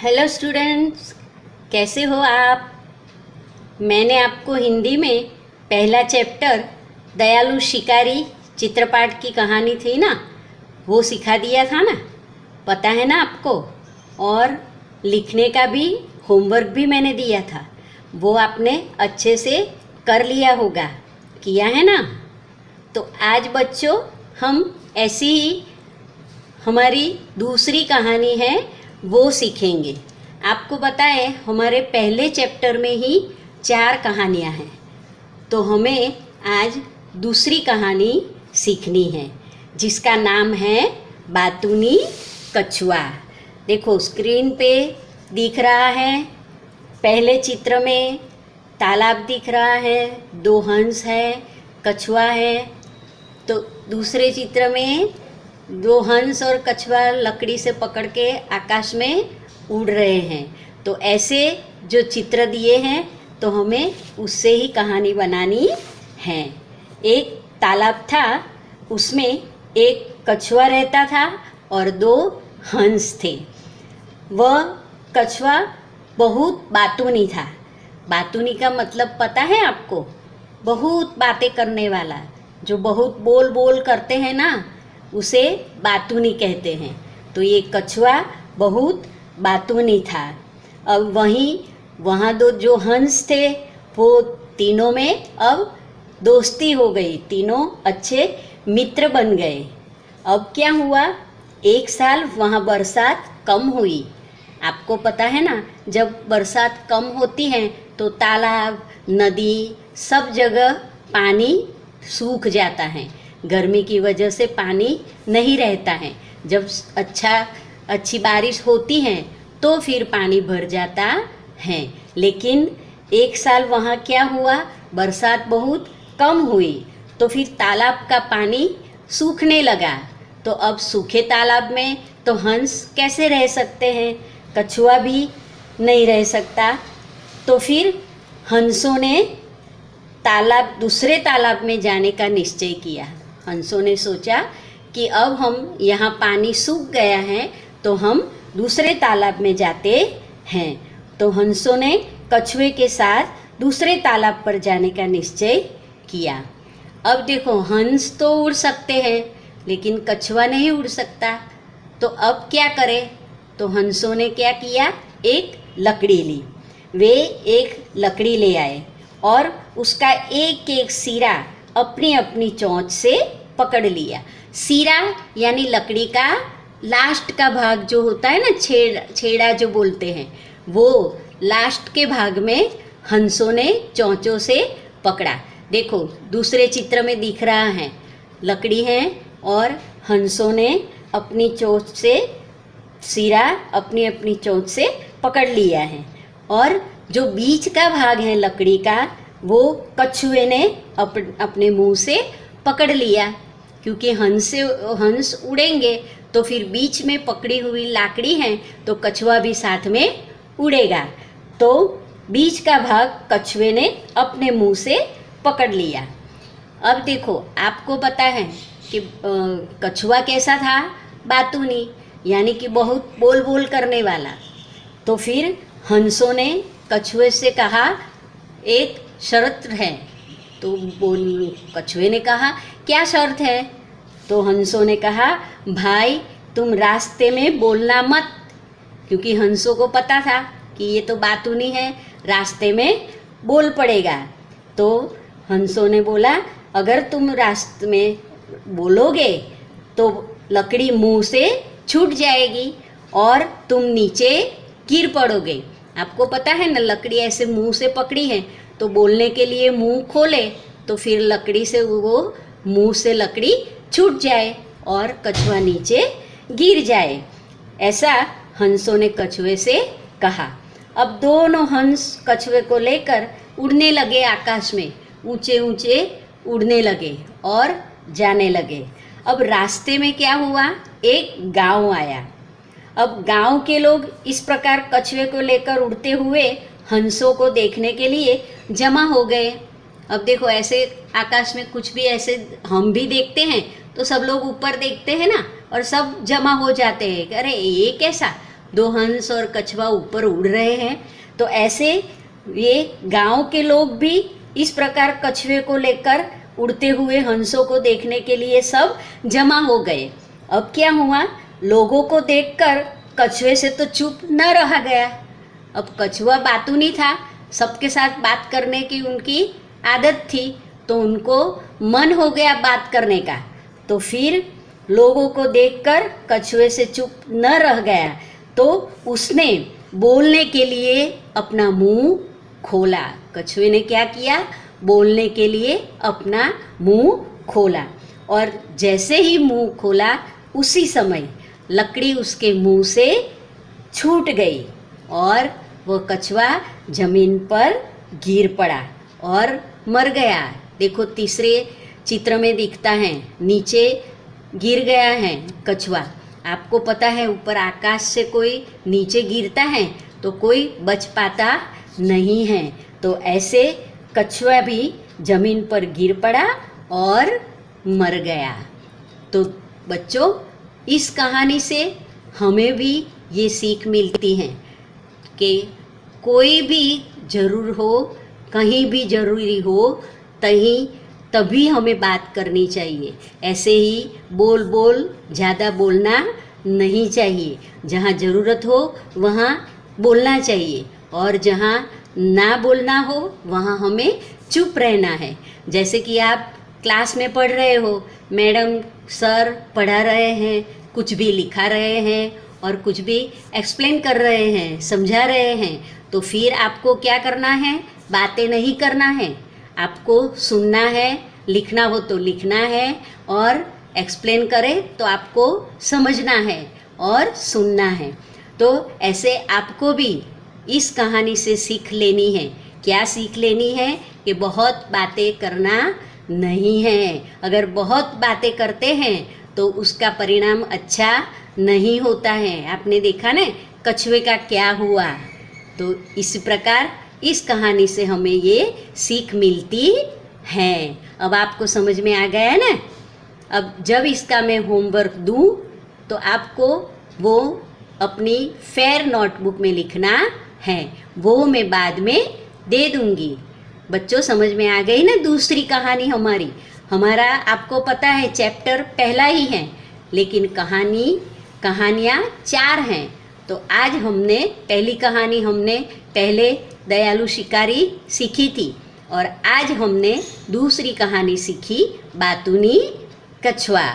Hello students, कैसे हो आप। मैंने आपको हिंदी में पहला चैप्टर दयालु शिकारी चित्रपाठ की कहानी थी ना, वो सिखा दिया था ना, पता है ना आपको। और लिखने का भी होमवर्क भी मैंने दिया था, वो आपने अच्छे से कर लिया होगा, किया है ना। तो आज बच्चों हम ऐसी ही हमारी दूसरी कहानी है वो सीखेंगे। आपको पता है हमारे पहले चैप्टर में ही 4 कहानियाँ हैं, तो हमें आज दूसरी कहानी सीखनी है जिसका नाम है बातूनी कछुआ। देखो स्क्रीन पे दिख रहा है, पहले चित्र में तालाब दिख रहा है, 2 हंस है, कछुआ है। तो दूसरे चित्र में 2 हंस और कछुआ लकड़ी से पकड़ के आकाश में उड़ रहे हैं। तो ऐसे जो चित्र दिए हैं तो हमें उससे ही कहानी बनानी है। एक तालाब था, उसमें एक कछुआ रहता था और 2 हंस थे। वह कछुआ बहुत बातूनी था। बातूनी का मतलब पता है आपको? बहुत बातें करने वाला, जो बहुत बोल बोल करते हैं ना, उसे बातूनी कहते हैं। तो ये कछुआ बहुत बातूनी था। अब वहाँ 2 जो हंस थे वो तीनों में अब दोस्ती हो गई, तीनों अच्छे मित्र बन गए। अब क्या हुआ, एक साल वहाँ बरसात कम हुई। आपको पता है ना, जब बरसात कम होती है तो तालाब, नदी, सब जगह पानी सूख जाता है। गर्मी की वजह से पानी नहीं रहता है। जब अच्छी बारिश होती है तो फिर पानी भर जाता है। लेकिन एक साल वहाँ क्या हुआ, बरसात बहुत कम हुई तो फिर तालाब का पानी सूखने लगा। तो अब सूखे तालाब में तो हंस कैसे रह सकते हैं, कछुआ भी नहीं रह सकता। तो फिर हंसों ने दूसरे तालाब में जाने का निश्चय किया। हंसों ने सोचा कि अब हम यहाँ पानी सूख गया है तो हम दूसरे तालाब में जाते हैं। तो हंसों ने कछुए के साथ दूसरे तालाब पर जाने का निश्चय किया। अब देखो हंस तो उड़ सकते हैं लेकिन कछुआ नहीं उड़ सकता। तो अब क्या करें? तो हंसों ने क्या किया, एक लकड़ी ली। वे एक लकड़ी ले आए और उसका एक एक सिरा अपनी अपनी चोंच से पकड़ लिया। सिरा यानी लकड़ी का लास्ट का भाग जो होता है ना, छेड़ा जो बोलते हैं, वो लास्ट के भाग में हंसों ने चोंचों से पकड़ा। देखो दूसरे चित्र में दिख रहा है, लकड़ी है और हंसों ने अपनी चोंच से सिरा अपनी अपनी चोंच से पकड़ लिया है। और जो बीच का भाग है लकड़ी का, वो कछुए ने अपने मुंह से पकड़ लिया, क्योंकि हंस उड़ेंगे तो फिर बीच में पकड़ी हुई लाकड़ी है तो कछुआ भी साथ में उड़ेगा। तो बीच का भाग कछुए ने अपने मुंह से पकड़ लिया। अब देखो आपको पता है कि कछुआ कैसा था, बातूनी, यानी कि बहुत बोल बोल करने वाला। तो फिर हंसों ने कछुए से कहा एक शर्त है। तो कछुए ने कहा क्या शर्त है? तो हंसों ने कहा भाई तुम रास्ते में बोलना मत, क्योंकि हंसों को पता था कि ये तो बातूनी है, रास्ते में बोल पड़ेगा। तो हंसों ने बोला अगर तुम रास्ते में बोलोगे तो लकड़ी मुंह से छूट जाएगी और तुम नीचे गिर पड़ोगे। आपको पता है ना, लकड़ी ऐसे मुंह से पकड़ी है तो बोलने के लिए मुंह खोले तो फिर लकड़ी से वो मुंह से लकड़ी छूट जाए और कछुआ नीचे गिर जाए। ऐसा हंसों ने कछुए से कहा। अब दोनों हंस कछुए को लेकर उड़ने लगे आकाश में, ऊंचे ऊंचे उड़ने लगे और जाने लगे। अब रास्ते में क्या हुआ, एक गांव आया। अब गांव के लोग इस प्रकार कछुए को लेकर उड़ते हुए हंसों को देखने के लिए जमा हो गए। अब देखो ऐसे आकाश में कुछ भी ऐसे हम भी देखते हैं तो सब लोग ऊपर देखते हैं ना, और सब जमा हो जाते हैं, अरे ये कैसा, दो हंस और कछुआ ऊपर उड़ रहे हैं। तो ऐसे ये गांव के लोग भी इस प्रकार कछुए को लेकर उड़ते हुए हंसों को देखने के लिए सब जमा हो गए। अब क्या हुआ, लोगों को देखकर कछुए से तो चुप न रहा गया। अब कछुआ बातूनी था, सबके साथ बात करने की उनकी आदत थी, तो उनको मन हो गया बात करने का। तो फिर लोगों को देखकर कछुए से चुप न रह गया, तो उसने बोलने के लिए अपना मुंह खोला। कछुए ने क्या किया, बोलने के लिए अपना मुंह खोला, और जैसे ही मुंह खोला उसी समय लकड़ी उसके मुंह से छूट गई और वह कछुआ जमीन पर गिर पड़ा और मर गया। देखो तीसरे चित्र में दिखता है, नीचे गिर गया है कछुआ। आपको पता है ऊपर आकाश से कोई नीचे गिरता है तो कोई बच पाता नहीं है। तो ऐसे कछुआ भी जमीन पर गिर पड़ा और मर गया। तो बच्चों, इस कहानी से हमें भी ये सीख मिलती है कि कोई भी ज़रूर हो, कहीं भी ज़रूरी हो, तभी हमें बात करनी चाहिए। ऐसे ही बोल बोल ज़्यादा बोलना नहीं चाहिए। जहाँ ज़रूरत हो वहाँ बोलना चाहिए, और जहाँ ना बोलना हो वहाँ हमें चुप रहना है। जैसे कि आप क्लास में पढ़ रहे हो, मैडम सर पढ़ा रहे हैं, कुछ भी लिखा रहे हैं और कुछ भी एक्सप्लेन कर रहे हैं, समझा रहे हैं, तो फिर आपको क्या करना है, बातें नहीं करना है, आपको सुनना है, लिखना हो तो लिखना है, और एक्सप्लेन करें तो आपको समझना है और सुनना है। तो ऐसे आपको भी इस कहानी से सीख लेनी है। क्या सीख लेनी है कि बहुत बातें करना नहीं है। अगर बहुत बातें करते हैं तो उसका परिणाम अच्छा नहीं होता है। आपने देखा ना कछुए का क्या हुआ। तो इसी प्रकार इस कहानी से हमें ये सीख मिलती है। अब आपको समझ में आ गया ना। अब जब इसका मैं होमवर्क दूँ तो आपको वो अपनी फेयर नोटबुक में लिखना है, वो मैं बाद में दे दूँगी। बच्चों समझ में आ गई ना दूसरी कहानी हमारा आपको पता है चैप्टर पहला ही है, लेकिन कहानियाँ 4 हैं। तो आज हमने पहली कहानी हमने पहले दयालु शिकारी सीखी थी, और आज हमने दूसरी कहानी सीखी बातूनी कछुआ।